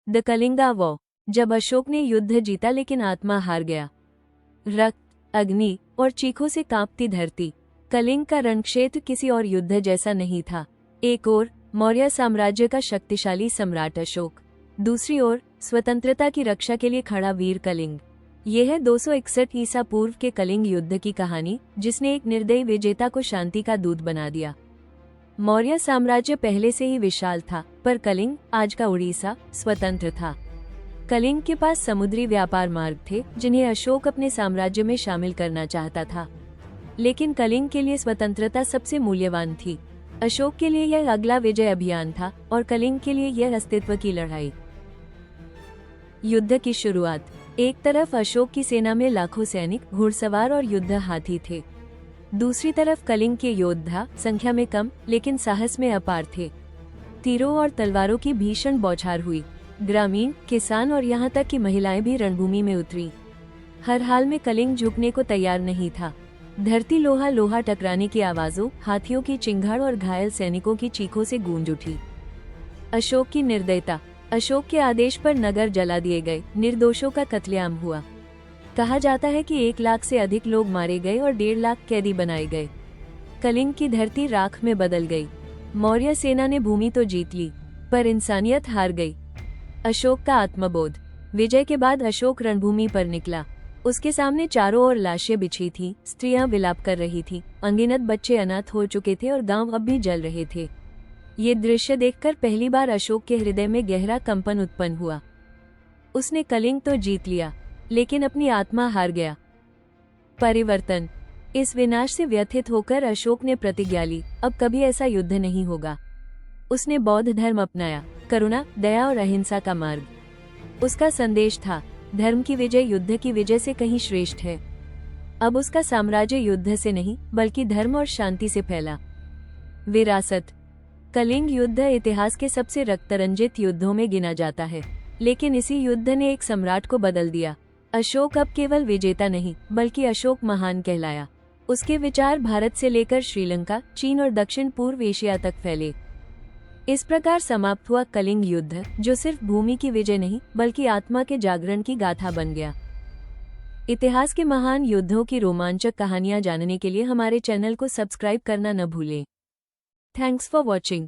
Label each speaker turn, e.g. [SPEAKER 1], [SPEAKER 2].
[SPEAKER 1] The Kalinga war, जब अशोक ने युद्ध जीता लेकिन आत्मा हार गया। रक्त, अग्नि और चीखों से कांपती धरती। कलिंग का रणक्षेत्र किसी और युद्ध जैसा नहीं था। एक ओर मौर्य साम्राज्य का शक्तिशाली सम्राट अशोक, दूसरी ओर स्वतंत्रता की रक्षा के लिए खड़ा वीर कलिंग। यह है 261 ईसा पूर्व के कलिंग युद्ध की कहानी, जिसने एक निर्दयी विजेता को शांति का दूत बना दिया। मौर्य साम्राज्य पहले से ही विशाल था, पर कलिंग, आज का उड़ीसा, स्वतंत्र था। कलिंग के पास समुद्री व्यापार मार्ग थे, जिन्हें अशोक अपने साम्राज्य में शामिल करना चाहता था। लेकिन कलिंग के लिए स्वतंत्रता सबसे मूल्यवान थी। अशोक के लिए यह अगला विजय अभियान था और कलिंग के लिए यह अस्तित्व की लड़ाई। युद्ध की शुरुआत। एक तरफ अशोक की सेना में लाखों सैनिक, घुड़सवार और युद्ध हाथी थे। दूसरी तरफ कलिंग के योद्धा, संख्या में कम लेकिन साहस में अपार थे। तीरों और तलवारों की भीषण बौछार हुई। ग्रामीण, किसान और यहाँ तक कि महिलाएं भी रणभूमि में उतरी। हर हाल में कलिंग झुकने को तैयार नहीं था। धरती लोहा लोहा टकराने की आवाजों, हाथियों की चिंगाड़ और घायल सैनिकों की चीखों से गूंज उठी। अशोक की निर्दयता। अशोक के आदेश पर नगर जला दिए गए, निर्दोषों का कत्लेआम हुआ। कहा जाता है कि 1 लाख से अधिक लोग मारे गए और 1.5 लाख कैदी बनाए गए। कलिंग की धरती राख में बदल गई। मौर्य सेना ने भूमि तो जीत ली, पर इंसानियत हार गई। अशोक का आत्मबोध। विजय के बाद अशोक रणभूमि पर निकला। उसके सामने चारों ओर लाशें बिछी थीं, स्त्रियां विलाप कर रही थीं, अनगिनत बच्चे अनाथ हो चुके थे और गांव अब भी जल रहे थे। ये दृश्य देखकर पहली बार अशोक के हृदय में गहरा कंपन उत्पन्न हुआ। उसने कलिंग तो जीत लिया, लेकिन अपनी आत्मा हार गया। परिवर्तन। इस विनाश से व्यथित होकर अशोक ने प्रतिज्ञा ली, अब कभी ऐसा युद्ध नहीं होगा। उसने बौद्ध धर्म अपनाया, करुणा, दया और अहिंसा का मार्ग। उसका संदेश था, धर्म की विजय युद्ध की विजय से कहीं श्रेष्ठ है। अब उसका साम्राज्य युद्ध से नहीं, बल्कि धर्म और शांति से फैला। विरासत। कलिंग युद्ध इतिहास के सबसे रक्तरंजित युद्धों में गिना जाता है, लेकिन इसी युद्ध ने एक सम्राट को बदल दिया। अशोक अब केवल विजेता नहीं, बल्कि अशोक महान कहलाया। उसके विचार भारत से लेकर श्रीलंका, चीन और दक्षिण पूर्व एशिया तक फैले। इस प्रकार समाप्त हुआ कलिंग युद्ध, जो सिर्फ भूमि की विजय नहीं, बल्कि आत्मा के जागरण की गाथा बन गया। इतिहास के महान युद्धों की रोमांचक कहानियां जानने के लिए हमारे चैनल को सब्सक्राइब करना न भूलें। Thanks for watching.